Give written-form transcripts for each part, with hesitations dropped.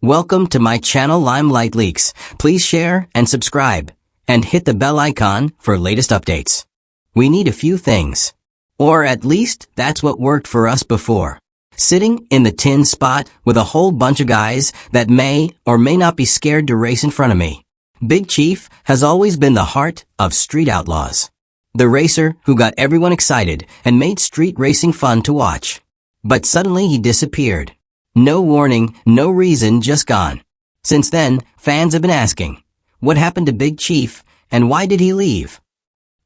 Welcome to my channel Limelight Leaks. Please share and subscribe, and hit the bell icon for latest updates. We need a few things. Or at least, that's what worked for us before. Sitting in the tin spot with a whole bunch of guys that may or may not be scared to race in front of me. Big Chief has always been the heart of Street Outlaws. The racer who got everyone excited and made street racing fun to watch. But suddenly he disappeared. No warning, no reason, just gone. Since then, fans have been asking, what happened to Big Chief and why did he leave?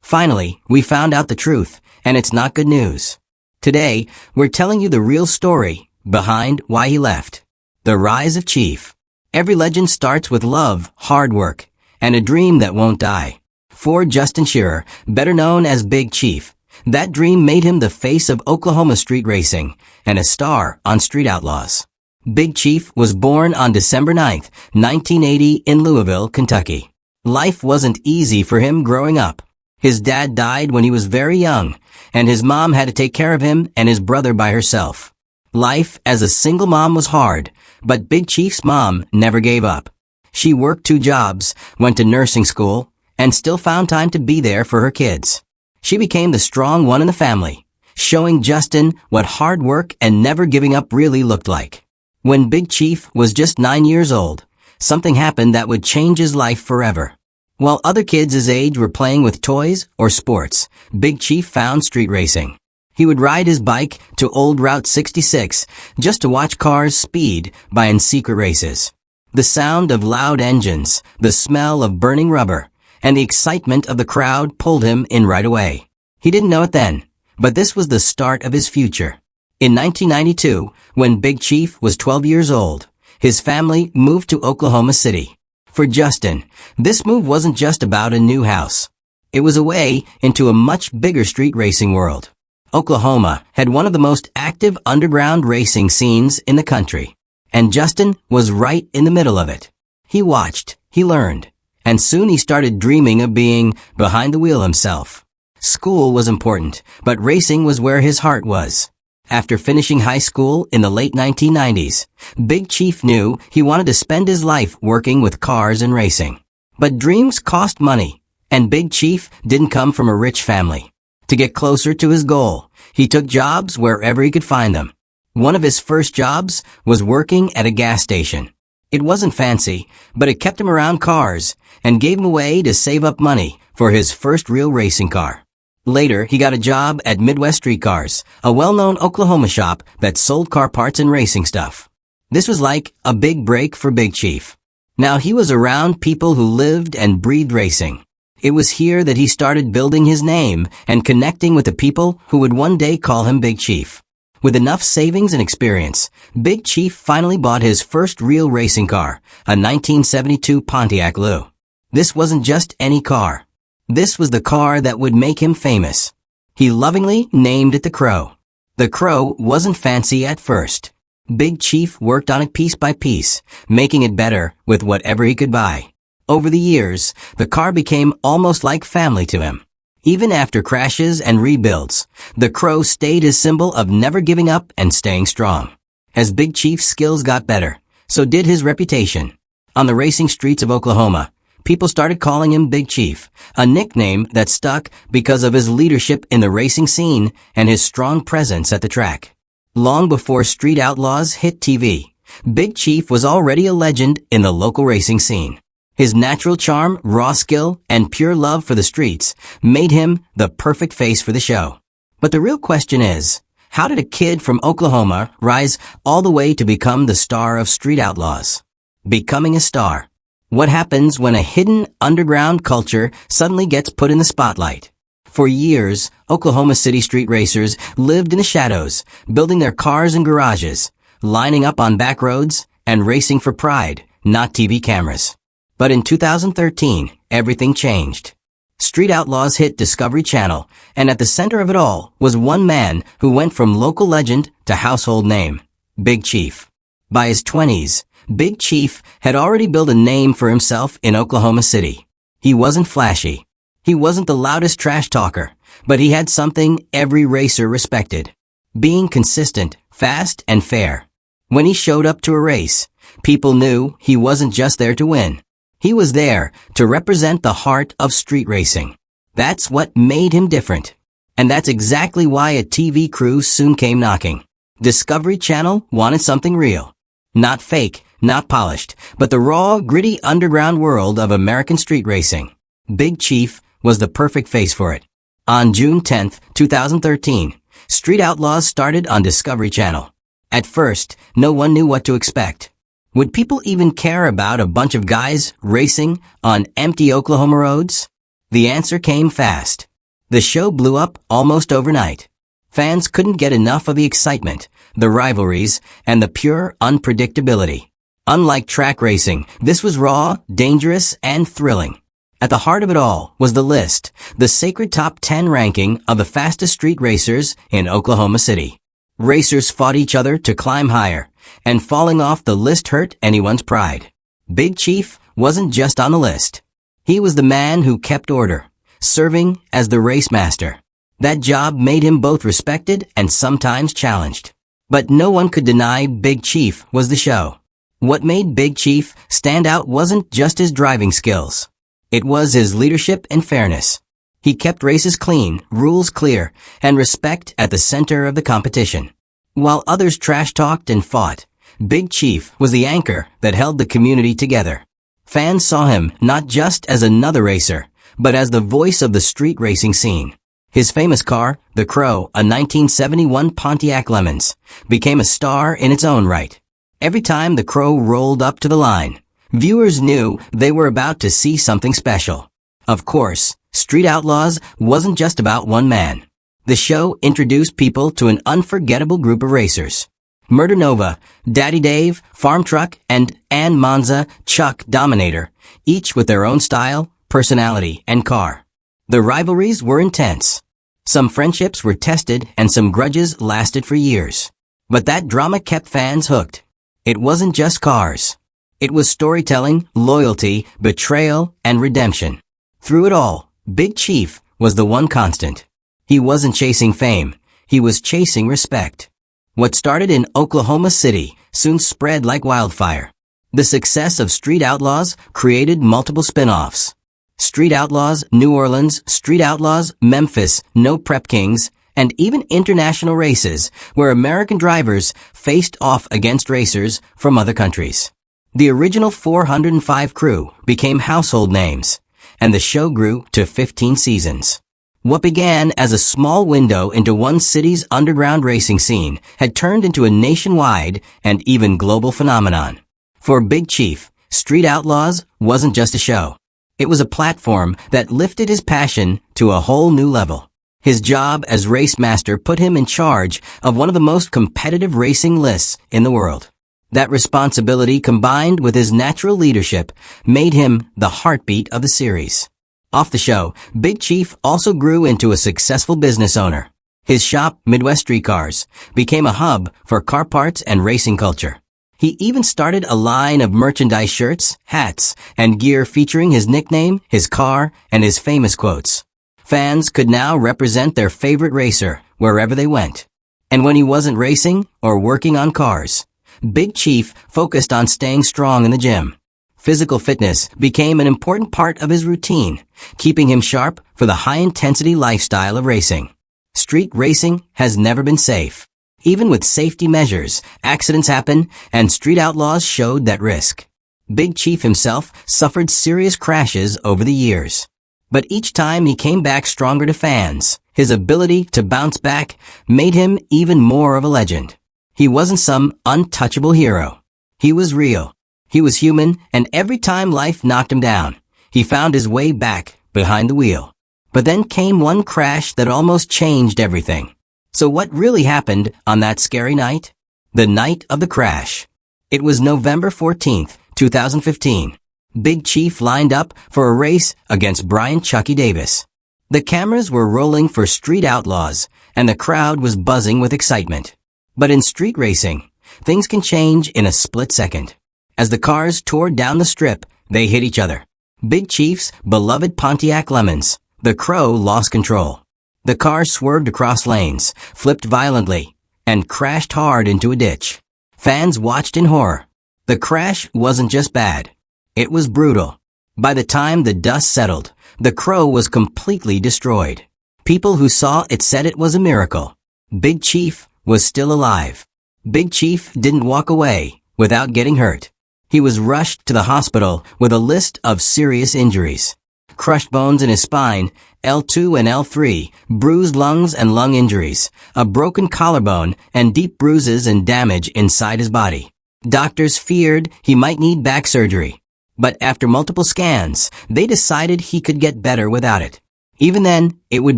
Finally, we found out the truth, and it's not good news. Today, we're telling you the real story behind why he left. The rise of Chief. Every legend starts with love, hard work, and a dream that won't die. For Justin Shearer, better known as Big Chief, that dream made him the face of Oklahoma street racing and a star on Street Outlaws. Big Chief was born on December 9th, 1980 in Louisville, Kentucky. Life wasn't easy for him growing up. His dad died when he was very young, and his mom had to take care of him and his brother by herself. Life as a single mom was hard, but Big Chief's mom never gave up. She worked 2 jobs, went to nursing school, and still found time to be there for her kids. She became the strong one in the family, showing Justin what hard work and never giving up really looked like. When Big Chief was just 9 years old, something happened that would change his life forever. While other kids his age were playing with toys or sports, Big Chief found street racing. He would ride his bike to Old Route 66 just to watch cars speed by in secret races. The sound of loud engines, the smell of burning rubber, and the excitement of the crowd pulled him in right away. He didn't know it then, but this was the start of his future. In 1992, when Big Chief was 12 years old, his family moved to Oklahoma City. For Justin, this move wasn't just about a new house. It was a way into a much bigger street racing world. Oklahoma had one of the most active underground racing scenes in the country, and Justin was right in the middle of it. He watched, he learned, and soon he started dreaming of being behind the wheel himself. School was important, but racing was where his heart was. After finishing high school in the late 1990s, Big Chief knew he wanted to spend his life working with cars and racing. But dreams cost money, and Big Chief didn't come from a rich family. To get closer to his goal, he took jobs wherever he could find them. One of his first jobs was working at a gas station. It wasn't fancy, but it kept him around cars and gave him a way to save up money for his first real racing car. Later, he got a job at Midwest Street Cars, a well-known Oklahoma shop that sold car parts and racing stuff. This was like a big break for Big Chief. Now he was around people who lived and breathed racing. It was here that he started building his name and connecting with the people who would one day call him Big Chief. With enough savings and experience, Big Chief finally bought his first real racing car, a 1972 Pontiac Lou. This wasn't just any car. This was the car that would make him famous. He lovingly named it the Crow. The Crow wasn't fancy at first. Big Chief worked on it piece by piece, making it better with whatever he could buy. Over the years, the car became almost like family to him. Even after crashes and rebuilds, the Crow stayed his symbol of never giving up and staying strong. As Big Chief's skills got better, so did his reputation. On the racing streets of Oklahoma, people started calling him Big Chief, a nickname that stuck because of his leadership in the racing scene and his strong presence at the track. Long before Street Outlaws hit TV, Big Chief was already a legend in the local racing scene. His natural charm, raw skill, and pure love for the streets made him the perfect face for the show. But the real question is, how did a kid from Oklahoma rise all the way to become the star of Street Outlaws? Becoming a star. What happens when a hidden underground culture suddenly gets put in the spotlight? For years, Oklahoma City street racers lived in the shadows, building their cars in garages, lining up on back roads, and racing for pride, not TV cameras. But in 2013, everything changed. Street Outlaws hit Discovery Channel, and at the center of it all was one man who went from local legend to household name, Big Chief. By his 20s, Big Chief had already built a name for himself in Oklahoma City. He wasn't flashy. He wasn't the loudest trash talker, but he had something every racer respected. Being consistent, fast, and fair. When he showed up to a race, People knew he wasn't just there to win. He was there to represent the heart of street racing. That's what made him different. And that's exactly why a TV crew soon came knocking. Discovery Channel wanted something real. Not fake, not polished, but the raw, gritty underground world of American street racing. Big Chief was the perfect face for it. On June 10, 2013, Street Outlaws started on Discovery Channel. At first, no one knew what to expect. Would people even care about a bunch of guys racing on empty Oklahoma roads? The answer came fast. The show blew up almost overnight. Fans couldn't get enough of the excitement, the rivalries, and the pure unpredictability. Unlike track racing, this was raw, dangerous, and thrilling. At the heart of it all was the list, the sacred top 10 ranking of the fastest street racers in Oklahoma City. Racers fought each other to climb higher, and falling off the list hurt anyone's pride. Big Chief wasn't just on the list. He was the man who kept order, serving as the race master. That job made him both respected and sometimes challenged. But no one could deny Big Chief was the show. What made Big Chief stand out wasn't just his driving skills. It was his leadership and fairness. He kept races clean, rules clear, and respect at the center of the competition. While others trash-talked and fought, Big Chief was the anchor that held the community together. Fans saw him not just as another racer, but as the voice of the street racing scene. His famous car, the Crow, a 1971 Pontiac Lemons, became a star in its own right. Every time the Crow rolled up to the line, viewers knew they were about to see something special. Of course, Street Outlaws wasn't just about one man. The show introduced people to an unforgettable group of racers. Murder Nova, Daddy Dave, Farm Truck, and Ann Monza, Chuck Dominator, each with their own style, personality, and car. The rivalries were intense. Some friendships were tested and some grudges lasted for years. But that drama kept fans hooked. It wasn't just cars. It was storytelling, loyalty, betrayal, and redemption. Through it all, Big Chief was the one constant. He wasn't chasing fame. He was chasing respect. What started in Oklahoma City soon spread like wildfire. The success of Street Outlaws created multiple spin-offs. Street Outlaws New Orleans, Street Outlaws Memphis, No Prep Kings, and even international races where American drivers faced off against racers from other countries. The original 405 crew became household names, and the show grew to 15 seasons. What began as a small window into one city's underground racing scene had turned into a nationwide and even global phenomenon. For Big Chief, Street Outlaws wasn't just a show. It was a platform that lifted his passion to a whole new level. His job as race master put him in charge of one of the most competitive racing lists in the world. That responsibility combined with his natural leadership made him the heartbeat of the series. Off the show, Big Chief also grew into a successful business owner. His shop, Midwest Street Cars, became a hub for car parts and racing culture. He even started a line of merchandise shirts, hats, and gear featuring his nickname, his car, and his famous quotes. Fans could now represent their favorite racer wherever they went. And when he wasn't racing or working on cars, Big Chief focused on staying strong in the gym. Physical fitness became an important part of his routine, keeping him sharp for the high-intensity lifestyle of racing. Street racing has never been safe. Even with safety measures, accidents happen, and Street Outlaws showed that risk. Big Chief himself suffered serious crashes over the years. But each time he came back stronger to fans. His ability to bounce back made him even more of a legend. He wasn't some untouchable hero. He was real. He was human, and every time life knocked him down, he found his way back behind the wheel. But then came one crash that almost changed everything. So what really happened on that scary night? The night of the crash. It was November 14th, 2015. Big Chief lined up for a race against Brian Chucky Davis. The cameras were rolling for Street Outlaws, and the crowd was buzzing with excitement. But in street racing, things can change in a split second. As the cars tore down the strip, they hit each other. Big Chief's beloved Pontiac Lemons, the Crow, lost control. The car swerved across lanes, flipped violently, and crashed hard into a ditch. Fans watched in horror. The crash wasn't just bad. It was brutal. By the time the dust settled, the Crow was completely destroyed. People who saw it said it was a miracle. Big Chief was still alive. Big Chief didn't walk away without getting hurt. He was rushed to the hospital with a list of serious injuries. Crushed bones in his spine, L2 and L3, bruised lungs and lung injuries, a broken collarbone, and deep bruises and damage inside his body. Doctors feared he might need back surgery. But after multiple scans, they decided he could get better without it. Even then, it would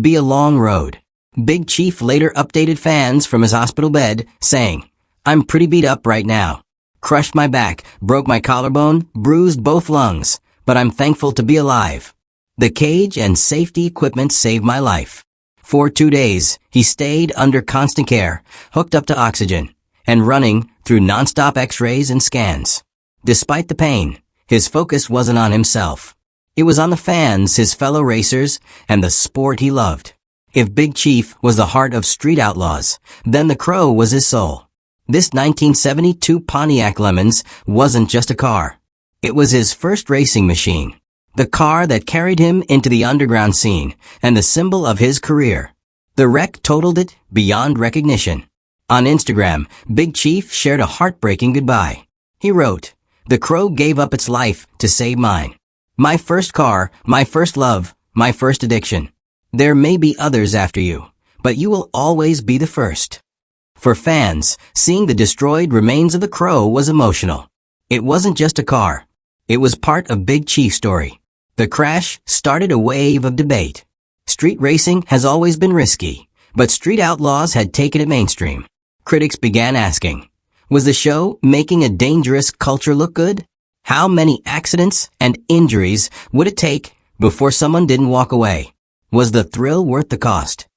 be a long road. Big Chief later updated fans from his hospital bed, saying, "I'm pretty beat up right now. Crushed my back, broke my collarbone, bruised both lungs, but I'm thankful to be alive. The cage and safety equipment saved my life." For 2 days, he stayed under constant care, hooked up to oxygen, and running through non-stop x-rays and scans. Despite the pain, his focus wasn't on himself. It was on the fans, his fellow racers, and the sport he loved. If Big Chief was the heart of Street Outlaws, then the Crow was his soul. This 1972 Pontiac Lemons wasn't just a car. It was his first racing machine. The car that carried him into the underground scene and the symbol of his career. The wreck totaled it beyond recognition. On Instagram, Big Chief shared a heartbreaking goodbye. He wrote, "The Crow gave up its life to save mine. My first car, my first love, my first addiction. There may be others after you, but you will always be the first." For fans, seeing the destroyed remains of the Crow was emotional. It wasn't just a car. It was part of Big Chief's story. The crash started a wave of debate. Street racing has always been risky, but Street Outlaws had taken it mainstream. Critics began asking, was the show making a dangerous culture look good? How many accidents and injuries would it take before someone didn't walk away? Was the thrill worth the cost?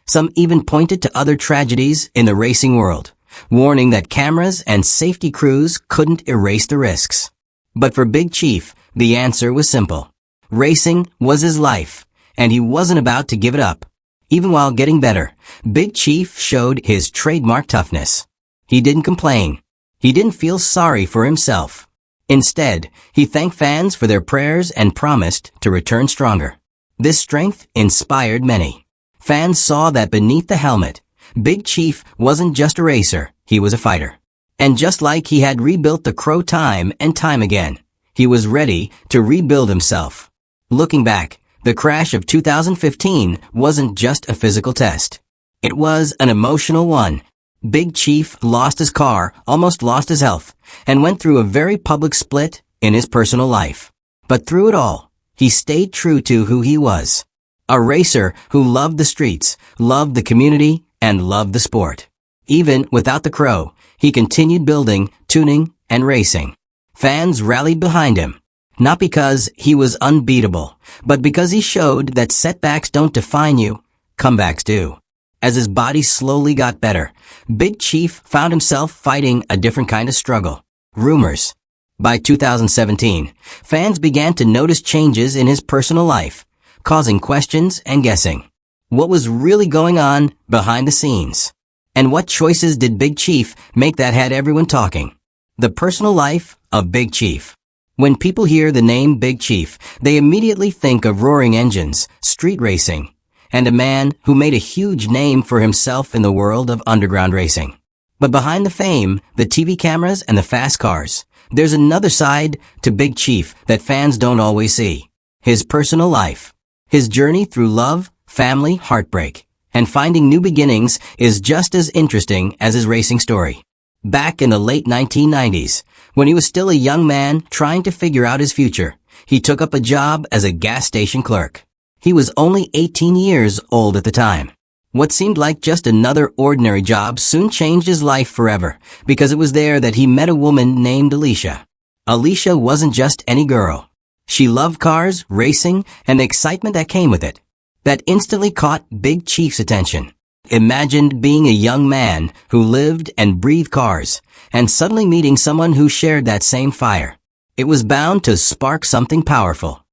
Some even pointed to other tragedies in the racing world, warning that cameras and safety crews couldn't erase the risks. But for Big Chief, the answer was simple. Racing was his life, and he wasn't about to give it up. Even while getting better, Big Chief showed his trademark toughness. He didn't complain. He didn't feel sorry for himself. Instead, he thanked fans for their prayers and promised to return stronger. This strength inspired many. Fans saw that beneath the helmet, Big Chief wasn't just a racer, he was a fighter. And just like he had rebuilt the Crow time and time again, he was ready to rebuild himself. Looking back, the crash of 2015 wasn't just a physical test. It was an emotional one. Big Chief lost his car, almost lost his health, and went through a very public split in his personal life. But through it all, he stayed true to who he was. A racer who loved the streets, loved the community, and loved the sport. Even without the Crow, he continued building, tuning, and racing. Fans rallied behind him. Not because he was unbeatable, but because he showed that setbacks don't define you, comebacks do. As his body slowly got better, Big Chief found himself fighting a different kind of struggle. Rumors. By 2017, fans began to notice changes in his personal life, causing questions and guessing. What was really going on behind the scenes? And what choices did Big Chief make that had everyone talking? The personal life of Big Chief. When people hear the name Big Chief, they immediately think of roaring engines, street racing, and a man who made a huge name for himself in the world of underground racing. But behind the fame, the TV cameras, and the fast cars, there's another side to Big Chief that fans don't always see. His personal life. His journey through love, family, heartbreak, and finding new beginnings is just as interesting as his racing story. Back in the late 1990s, when he was still a young man trying to figure out his future, he took up a job as a gas station clerk. He was only 18 years old at the time. What seemed like just another ordinary job soon changed his life forever, because it was there that he met a woman named Alicia. Alicia wasn't just any girl. She loved cars, racing, and the excitement that came with it. That instantly caught Big Chief's attention. Imagine being a young man who lived and breathed cars, and suddenly meeting someone who shared that same fire. It was bound to spark something powerful.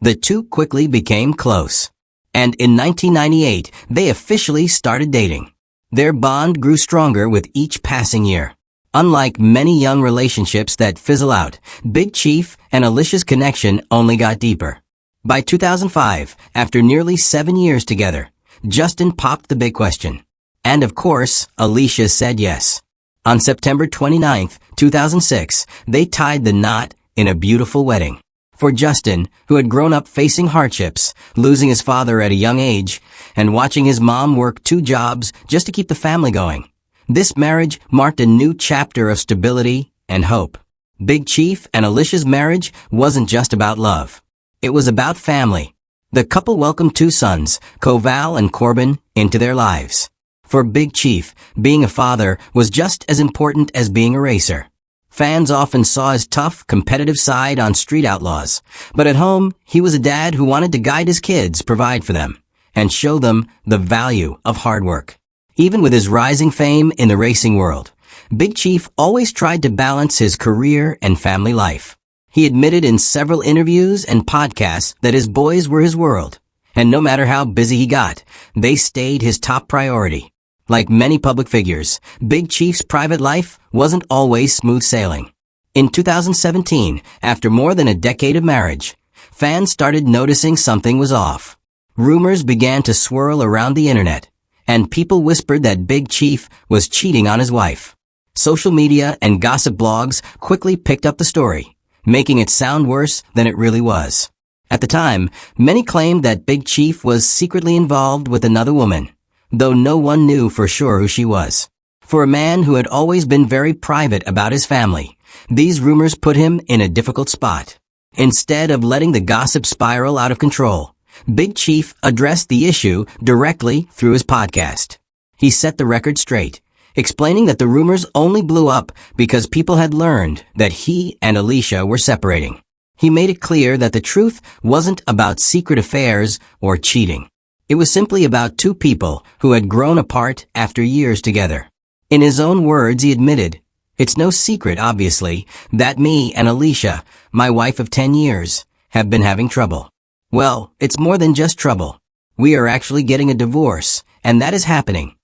The two quickly became close. And in 1998, they officially started dating. Their bond grew stronger with each passing year. Unlike many young relationships that fizzle out, Big Chief and Alicia's connection only got deeper. By 2005, after nearly 7 years together, Justin popped the big question. And of course, Alicia said yes. On September 29, 2006, they tied the knot in a beautiful wedding. For Justin, who had grown up facing hardships, losing his father at a young age, and watching his mom work 2 jobs just to keep the family going, this marriage marked a new chapter of stability and hope. Big Chief and Alicia's marriage wasn't just about love. It was about family. The couple welcomed 2 sons, Koval and Corbin, into their lives. For Big Chief, being a father was just as important as being a racer. Fans often saw his tough, competitive side on Street Outlaws, but at home, he was a dad who wanted to guide his kids, provide for them, and show them the value of hard work. Even with his rising fame in the racing world, Big Chief always tried to balance his career and family life. He admitted in several interviews and podcasts that his boys were his world, and no matter how busy he got, they stayed his top priority. Like many public figures, Big Chief's private life wasn't always smooth sailing. In 2017, after more than a decade of marriage, fans started noticing something was off. Rumors began to swirl around the internet, and people whispered that Big Chief was cheating on his wife. Social media and gossip blogs quickly picked up the story, making it sound worse than it really was. At the time, many claimed that Big Chief was secretly involved with another woman, though no one knew for sure who she was. For a man who had always been very private about his family, these rumors put him in a difficult spot. Instead of letting the gossip spiral out of control, Big Chief addressed the issue directly through his podcast. He set the record straight, explaining that the rumors only blew up because people had learned that he and Alicia were separating. He made it clear that the truth wasn't about secret affairs or cheating. It was simply about 2 people who had grown apart after years together. In his own words, he admitted, "It's no secret, obviously, that me and Alicia, my wife of 10 years, have been having trouble. Well, it's more than just trouble. We are actually getting a divorce, and that is happening."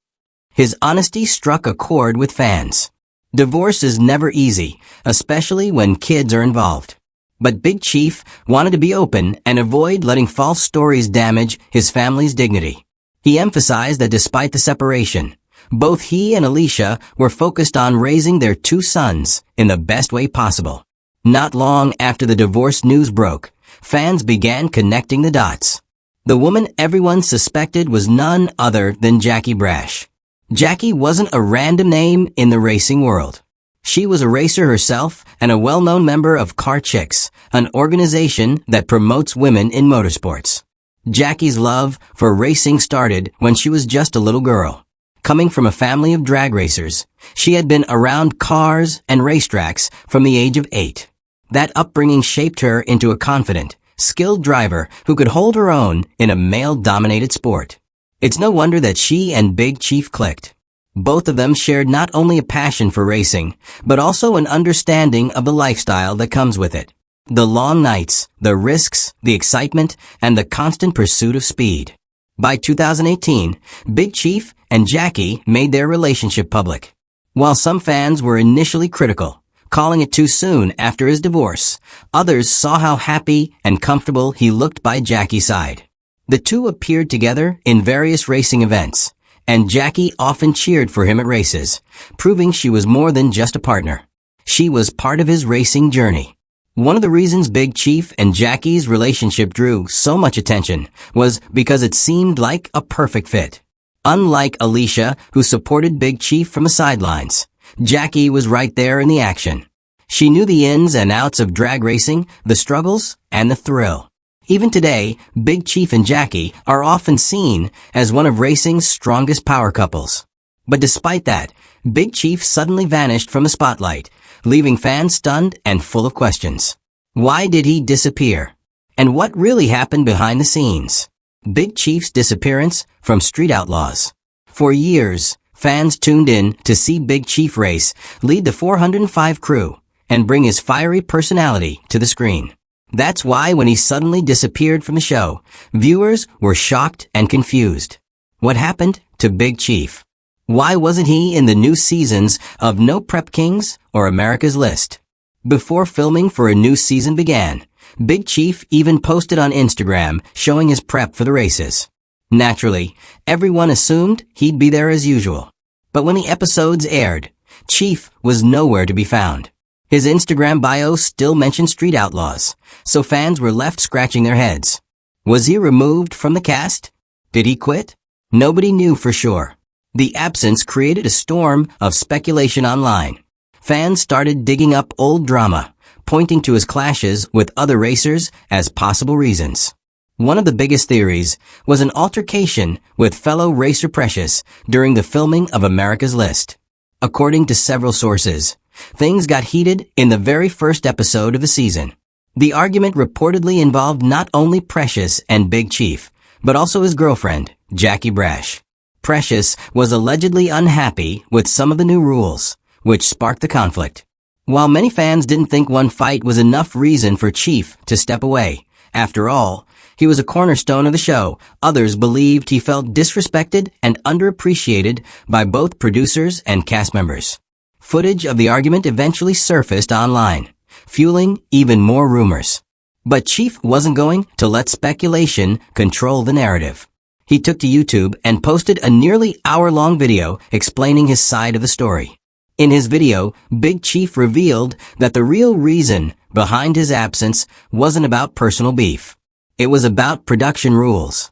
His honesty struck a chord with fans. Divorce is never easy, especially when kids are involved. But Big Chief wanted to be open and avoid letting false stories damage his family's dignity. He emphasized that despite the separation, both he and Alicia were focused on raising their 2 sons in the best way possible. Not long after the divorce news broke, fans began connecting the dots. The woman everyone suspected was none other than Jackie Brash. Jackie wasn't a random name in the racing world. She was a racer herself and a well-known member of Car Chicks, an organization that promotes women in motorsports. Jackie's love for racing started when she was just a little girl. Coming from a family of drag racers, she had been around cars and racetracks from the age of 8. That upbringing shaped her into a confident, skilled driver who could hold her own in a male-dominated sport. It's no wonder that she and Big Chief clicked. Both of them shared not only a passion for racing, but also an understanding of the lifestyle that comes with it. The long nights, the risks, the excitement, and the constant pursuit of speed. By 2018, Big Chief and Jackie made their relationship public. While some fans were initially critical, calling it too soon after his divorce, others saw how happy and comfortable he looked by Jackie's side. The 2 appeared together in various racing events, and Jackie often cheered for him at races, proving she was more than just a partner. She was part of his racing journey. One of the reasons Big Chief and Jackie's relationship drew so much attention was because it seemed like a perfect fit. Unlike Alicia, who supported Big Chief from the sidelines, Jackie was right there in the action. She knew the ins and outs of drag racing, the struggles, and the thrill. Even today, Big Chief and Jackie are often seen as one of racing's strongest power couples. But despite that, Big Chief suddenly vanished from the spotlight, leaving fans stunned and full of questions. Why did he disappear? And what really happened behind the scenes? Big Chief's disappearance from Street Outlaws. For years, fans tuned in to see Big Chief race, lead the 405 crew, and bring his fiery personality to the screen. That's why when he suddenly disappeared from the show, viewers were shocked and confused. What happened to Big Chief? Why wasn't he in the new seasons of No Prep Kings or America's List? Before filming for a new season began, Big Chief even posted on Instagram showing his prep for the races. Naturally, everyone assumed he'd be there as usual. But when the episodes aired, Chief was nowhere to be found. His Instagram bio still mentioned Street Outlaws, so fans were left scratching their heads. Was he removed from the cast? Did he quit? Nobody knew for sure. The absence created a storm of speculation online. Fans started digging up old drama, pointing to his clashes with other racers as possible reasons. One of the biggest theories was an altercation with fellow racer Precious during the filming of America's List. According to several sources, things got heated in the very first episode of the season. The argument reportedly involved not only Precious and Big Chief, but also his girlfriend, Jackie Brash. Precious was allegedly unhappy with some of the new rules, which sparked the conflict. While many fans didn't think one fight was enough reason for Chief to step away, after all, he was a cornerstone of the show, others believed he felt disrespected and underappreciated by both producers and cast members. Footage of the argument eventually surfaced online, fueling even more rumors. But Chief wasn't going to let speculation control the narrative. He took to YouTube and posted a nearly hour-long video explaining his side of the story. In his video, Big Chief revealed that the real reason behind his absence wasn't about personal beef. It was about production rules.